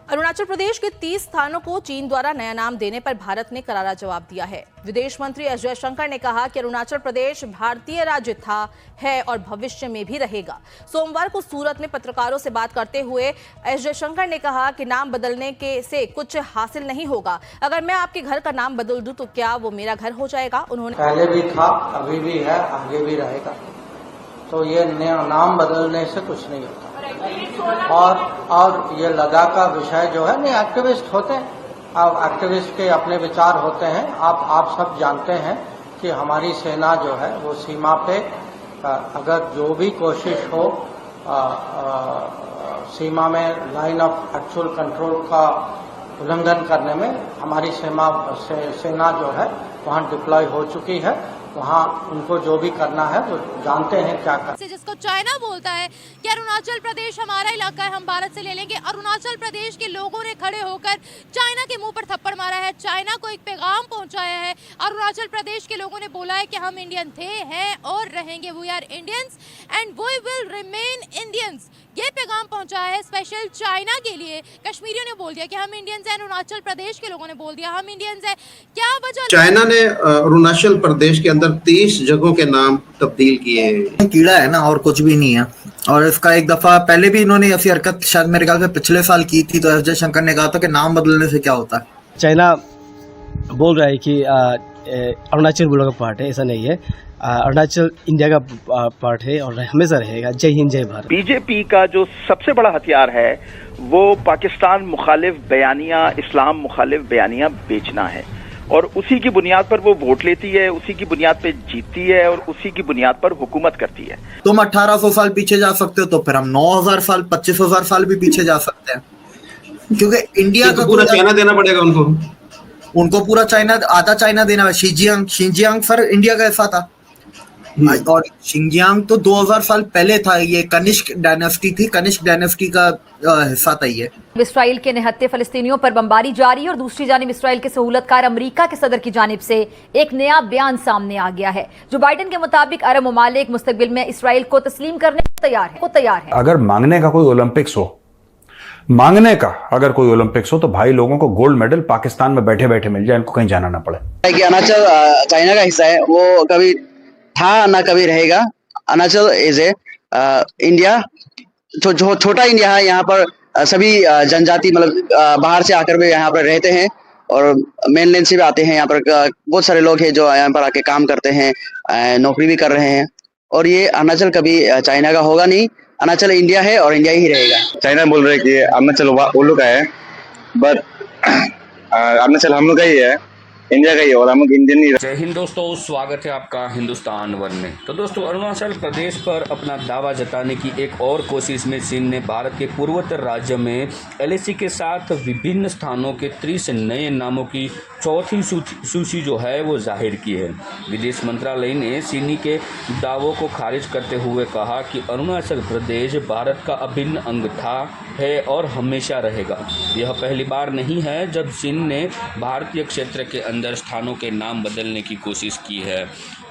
अरुणाचल प्रदेश के 30 स्थानों को चीन द्वारा नया नाम देने पर भारत ने करारा जवाब दिया है। विदेश मंत्री एस जयशंकर ने कहा कि अरुणाचल प्रदेश भारतीय राज्य था, है और भविष्य में भी रहेगा। सोमवार को सूरत में पत्रकारों से बात करते हुए एस जयशंकर ने कहा कि नाम बदलने से कुछ हासिल नहीं होगा। अगर मैं आपके घर का नाम बदल दूं तो क्या वो मेरा घर हो जाएगा? उन्होंने पहले भी था, अभी भी है, आगे भी रहेगा। तो ये नाम बदलने से कुछ नहीं होता। और ये लद्दाख का विषय जो है, नहीं, एक्टिविस्ट होते हैं, अब एक्टिविस्ट के अपने विचार होते हैं। आप सब जानते हैं कि हमारी सेना जो है वो सीमा पे अगर जो भी कोशिश हो सीमा में लाइन ऑफ एक्चुअल कंट्रोल का उल्लंघन करने में, हमारी सेना जो है वहाँ डिप्लॉय हो चुकी है। वहाँ उनको जो भी करना है वो जानते हैं क्या करना। जिसको चाइना बोलता है कि अरुणाचल प्रदेश हमारा इलाका है, हम भारत से ले लेंगे। अरुणाचल प्रदेश के लोगों ने खड़े होकर चाइना के मुंह पर थप्पड़ मारा है, चाइना को एक पैगाम पहुंचाया है। अरुणाचल प्रदेश के लोगों ने बोला है कि हम इंडियन थे, हैं और रहेंगे। We are Indians and we will remain Indians. ये पैगाम पहुंचाया है स्पेशल चाइना के लिए। कश्मीरियों ने बोल दिया कि हम इंडियंस हैं, अरुणाचल प्रदेश के लोगों ने बोल दिया हम इंडियंस हैं। क्या वजह? चाइना ने अरुणाचल प्रदेश के अंदर 30 जगहों के नाम तब्दील किए हैं। कीड़ा है ना, और कुछ भी नहीं है। और इसका एक दफा पहले भी इन्होंने ऐसी हरकत शायद मेरे ख्याल से पिछले साल की थी, तो एस जयशंकर ने कहा था कि नाम बदलने से क्या होता है। चाइना बोल रहा है कि अरुणाचल बोलो का पार्ट है, ऐसा नहीं है। अरुणाचल इंडिया का पार्ट है और हमेशा रहेगा। जय हिंद, जय भारत। बीजेपी का जो सबसे बड़ा हथियार है वो पाकिस्तान मुखालिफ बयानियां, इस्लाम मुखालिफ बयानियां बेचना है, और उसी की बुनियाद पर वो वोट लेती है, उसी की बुनियाद पे जीतती है और उसी की बुनियाद पर हुकूमत करती है। तुम 1800 साल पीछे जा सकते हो, तो फिर हम 9000 साल 25,000 साल भी पीछे जा सकते हैं, क्योंकि इंडिया का पूरा चाइना देना पड़ेगा उनको पूरा चाइना, आधा चाइना देना है। शिंजियांग सर इंडिया का ऐसा था, और शिंजियांग तो 2000 साल पहले था। ये कनिष्क डायनेस्टी थी, कनिष्क डायनेस्टी का हिस्सा था ये। इसराइल के निहत्थे फलस्तीनियों पर बमबारी जारी, और दूसरी जानिब इसराइल के सहूलतकार अमेरिका के सदर की जानिब से एक नया बयान सामने आ गया है। जो बाइडेन के मुताबिक अरब ममालिक मुस्तकबिल में इसराइल को तस्लीम करने को तैयार है। अगर मांगने का कोई ओलंपिक्स हो, तो भाई लोगों को गोल्ड मेडल पाकिस्तान में बैठे बैठे मिल जाए, इनको कहीं जाना ना पड़े। अरुणाचल चाइना का हिस्सा है, वो कभी था ना कभी रहेगा। अरुणाचल इज ए इंडिया, छोटा इंडिया है। यहाँ पर सभी जनजाति मतलब बाहर से आकर भी यहाँ पर रहते हैं, और मेनलैंड से भी आते हैं। यहाँ पर बहुत सारे लोग हैं जो यहाँ पर आके काम करते हैं, नौकरी भी कर रहे हैं। और ये अरुणाचल कभी चाइना का होगा नहीं। अरुणाचल इंडिया है और इंडिया ही रहेगा। चाइना बोल रहे कि अरुणाचल वो लोग का है, बट अरुणाचल हम लोग का ही है, इंडिया का ही, और हम लोग इंडियन ही। जय हिंद दोस्तों, स्वागत है आपका हिंदुस्तान वन में। तो दोस्तों, अरुणाचल प्रदेश पर अपना दावा जताने की एक और कोशिश में चीन ने भारत के पूर्वोत्तर राज्य में एलएसी के साथ विभिन्न स्थानों के 30 नए नामों की चौथी सूची जो है वो जाहिर की है। विदेश मंत्रालय ने चीनी के दावों को खारिज करते हुए कहा कि अरुणाचल प्रदेश भारत का अभिन्न अंग था, है और हमेशा रहेगा। यह पहली बार नहीं है जब चीन ने भारतीय क्षेत्र के अंदर स्थानों के नाम बदलने की कोशिश की है।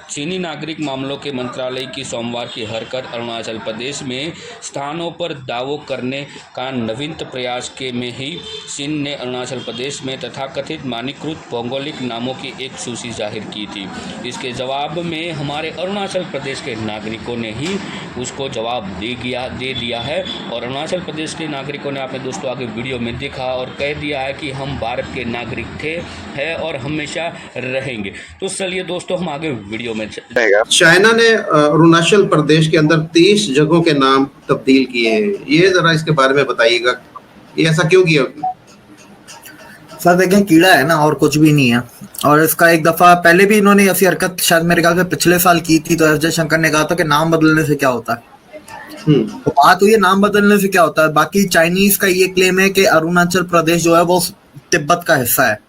चीनी नागरिक मामलों के मंत्रालय की सोमवार की हरकत अरुणाचल प्रदेश में स्थानों पर दावों करने का नवीनतम प्रयास के में ही चीन ने अरुणाचल प्रदेश में तथाकथित मानकीकृत भौगोलिक नामों की एक सूची जाहिर की थी। इसके जवाब में हमारे अरुणाचल प्रदेश के नागरिकों ने ही उसको जवाब दे दिया है, और अरुणाचल प्रदेश के नागरिकों ने आपने दोस्तों आगे वीडियो में देखा और कह दिया है कि हम भारत के नागरिक थे, है और हमेशा रहेंगे। तो चलिए दोस्तों, हम आगे वीडियो में चाइना ने अरुणाचल प्रदेश के अंदर 30 जगहों के नाम तब्दील किए हैं। ये जरा इसके बारे में बताइएगा, ये ऐसा क्यों किया? सर देखें, कीड़ा है ना, और कुछ भी नहीं है। और इसका एक दफा पहले भी इन्होंने ऐसी हरकत शायद मेरे ख्याल से पिछले साल की थी, तो एस जयशंकर ने कहा था कि नाम बदलने से क्या होता है। तो बात हुई है नाम बदलने से क्या होता है। बाकी चाइनीज का ये क्लेम है कि अरुणाचल प्रदेश जो है वो तिब्बत का हिस्सा है,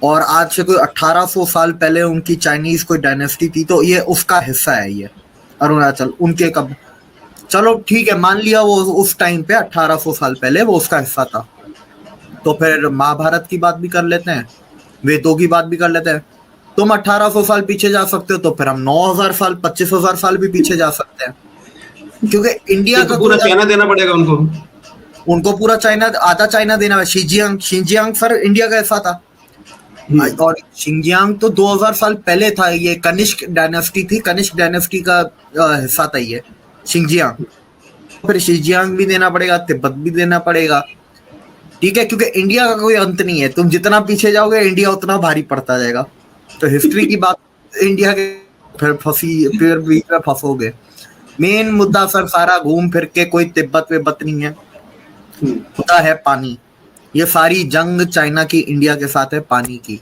और आज से कोई 1800 साल पहले उनकी चाइनीज कोई डायनेस्टी थी, तो ये उसका हिस्सा है। ये अरुणाचल उनके कब, चलो ठीक है, मान लिया वो उस टाइम पे 1800 साल पहले वो उसका हिस्सा था। तो फिर महाभारत की बात भी कर लेते हैं, वेदों की बात भी कर लेते हैं। तुम 1800 साल पीछे जा सकते हो, तो फिर हम 9000 साल 25,000 साल भी पीछे जा सकते हैं, क्योंकि इंडिया का पूरा चाइना देना पड़ेगा उनको पूरा चाइना, आधा चाइना देना है। शिंजियांग सर इंडिया का हिस्सा था, और शिंजियांग तो 2000 साल पहले था। ये कनिष्क डायनेस्टी थी, कनिष्क डायनेस्टी का हिस्सा था ये शिंजियांग। फिर शिंजियांग भी देना पड़ेगा, तिब्बत भी देना पड़ेगा, ठीक है, क्योंकि इंडिया का कोई अंत नहीं है। तुम जितना पीछे जाओगे इंडिया उतना भारी पड़ता जाएगा। तो हिस्ट्री की बात, इंडिया के फिर बीच में फंसोगे। मेन मुद्दा सर सारा घूम फिर के कोई तिब्बत विब्बत नहीं है, मुद्दा है पानी। ये सारी जंग चाइना की इंडिया के साथ है पानी की।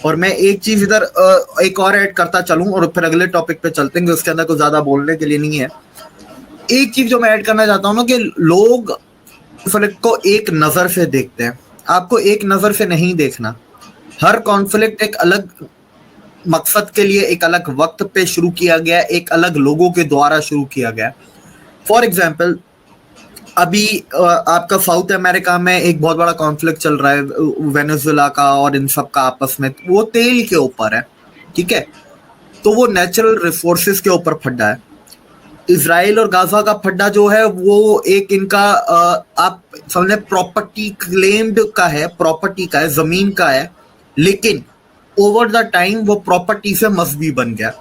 और मैं एक चीज इधर एक और ऐड करता चलूं और फिर अगले टॉपिक पे चलते हैं, उसके अंदर कुछ ज्यादा बोलने के लिए नहीं है। एक चीज जो मैं ऐड करना चाहता हूँ ना, कि लोग कॉन्फ्लिक्ट को एक नजर से देखते हैं। आपको एक नजर से नहीं देखना। हर कॉन्फ्लिक्ट एक अलग मकसद के लिए, एक अलग वक्त पे शुरू किया गया, एक अलग लोगों के द्वारा शुरू किया गया। फॉर एग्जाम्पल, अभी आपका साउथ अमेरिका में एक बहुत बड़ा कॉन्फ्लिक्ट चल रहा है वेनेजुएला का और इन सब का आपस में। वो तेल के ऊपर है, ठीक है, तो वो नेचुरल रिसोर्सेज के ऊपर फड्डा है। इजराइल और गाजा का फड्डा जो है वो एक इनका आप समझे प्रॉपर्टी क्लेम्ड का है, प्रॉपर्टी का है, जमीन का है, लेकिन ओवर द टाइम वो प्रॉपर्टी से मजहबी बन गया।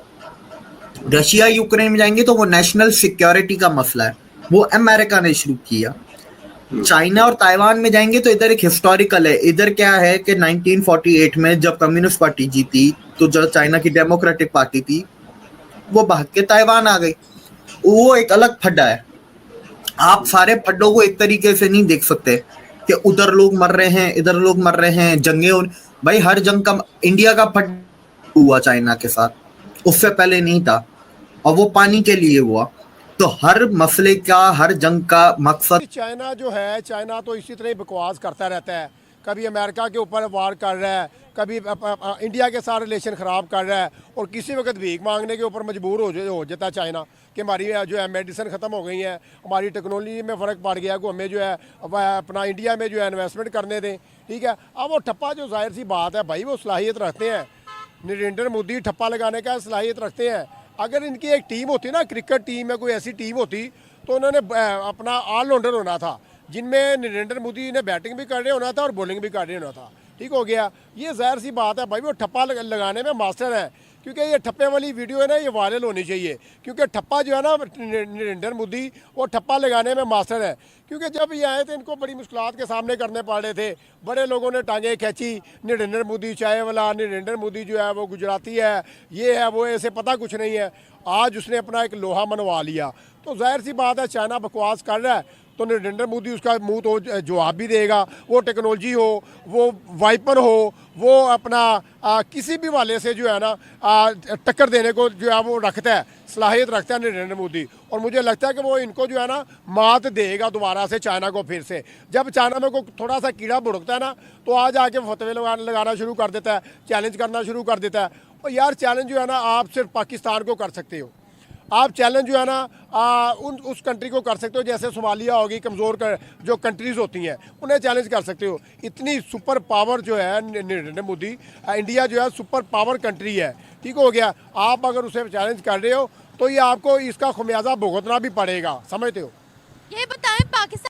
रशिया यूक्रेन में जाएंगे तो वो नेशनल सिक्योरिटी का मसला है, वो अमेरिका ने शुरू किया। चाइना और ताइवान में जाएंगे तो इधर एक हिस्टोरिकल है। इधर क्या है कि 1948 में जब कम्युनिस्ट पार्टी जीती तो जो चाइना की डेमोक्रेटिक पार्टी थी वो भाग के ताइवान आ गई। वो एक अलग फड्डा है। आप सारे फड्डों को एक तरीके से नहीं देख सकते कि उधर लोग मर रहे हैं, इधर लोग मर रहे हैं, जंगे। भाई हर जंग का इंडिया का फड्डा हुआ चाइना के साथ, उससे पहले नहीं था, और वो पानी के लिए हुआ। तो हर मसले का, हर जंग का मकसद। चाइना जो है, चाइना तो इसी तरह बकवास करता रहता है। कभी अमेरिका के ऊपर वार कर रहा है, कभी इंडिया के साथ रिलेशन ख़राब कर रहा है, और किसी वक्त भीख मांगने के ऊपर मजबूर हो जाता है चाइना कि हमारी जो है मेडिसिन ख़त्म हो गई है, हमारी टेक्नोलॉजी में फ़र्क पड़ गया, को हमें जो है अपना इंडिया में जो है इन्वेस्टमेंट करने दें, ठीक है। अब वो ठप्पा जो जाहिर सी बात है भाई, वो सलाहियत रखते हैं, नरेंद्र मोदी ठप्पा लगाने का सलाहियत रखते हैं। अगर इनकी एक टीम होती ना, क्रिकेट टीम में कोई ऐसी टीम होती, तो उन्होंने अपना ऑलराउंडर होना था, जिनमें नरेंद्र मोदी ने बैटिंग भी कर रहे होना था और बॉलिंग भी कर रहे होना था, ठीक हो गया। ये जाहिर सी बात है भाई, वो ठप्पा लगाने में मास्टर है, क्योंकि ये ठप्पे वाली वीडियो है ना, ये वायरल होनी चाहिए, क्योंकि ठप्पा जो है ना, नरेंद्र मोदी वो ठप्पा लगाने में मास्टर है। क्योंकि जब ये आए थे इनको बड़ी मुश्किलात के सामने करने पड़ रहे थे, बड़े लोगों ने टांगे खींची, नरेंद्र मोदी चाय वाला, नरेंद्र मोदी जो है वो गुजराती है, ये है वो, ऐसे पता कुछ नहीं है। आज उसने अपना एक लोहा मनवा लिया, तो जाहिर सी बात है चाइना बकवास कर रहा है, तो नरेंद्र मोदी उसका मुंह तो जवाब भी देगा। वो टेक्नोलॉजी हो, वो वाइपर हो, वो अपना किसी भी वाले से जो है ना टक्कर देने को जो है वो रखता है, सलाहियत रखता है नरेंद्र मोदी। और मुझे लगता है कि वो इनको जो है ना मात देगा दोबारा से चाइना को। फिर से जब चाइना में को थोड़ा सा कीड़ा भुड़कता है ना, तो आज आके फतवे लगाना शुरू कर देता है, चैलेंज करना शुरू कर देता है। और यार चैलेंज जो है ना आप सिर्फ पाकिस्तान को कर सकते हो, आप चैलेंज जो है ना उस कंट्री को कर सकते हो, जैसे सोमालिया होगी, कमज़ोर जो कंट्रीज़ होती हैं उन्हें चैलेंज कर सकते हो। इतनी सुपर पावर जो है नरेंद्र मोदी, इंडिया जो है सुपर पावर कंट्री है, ठीक हो गया। आप अगर उसे चैलेंज कर रहे हो तो ये आपको इसका खमियाजा भुगतना भी पड़ेगा, समझते हो। ये बताएं पाकिस्तान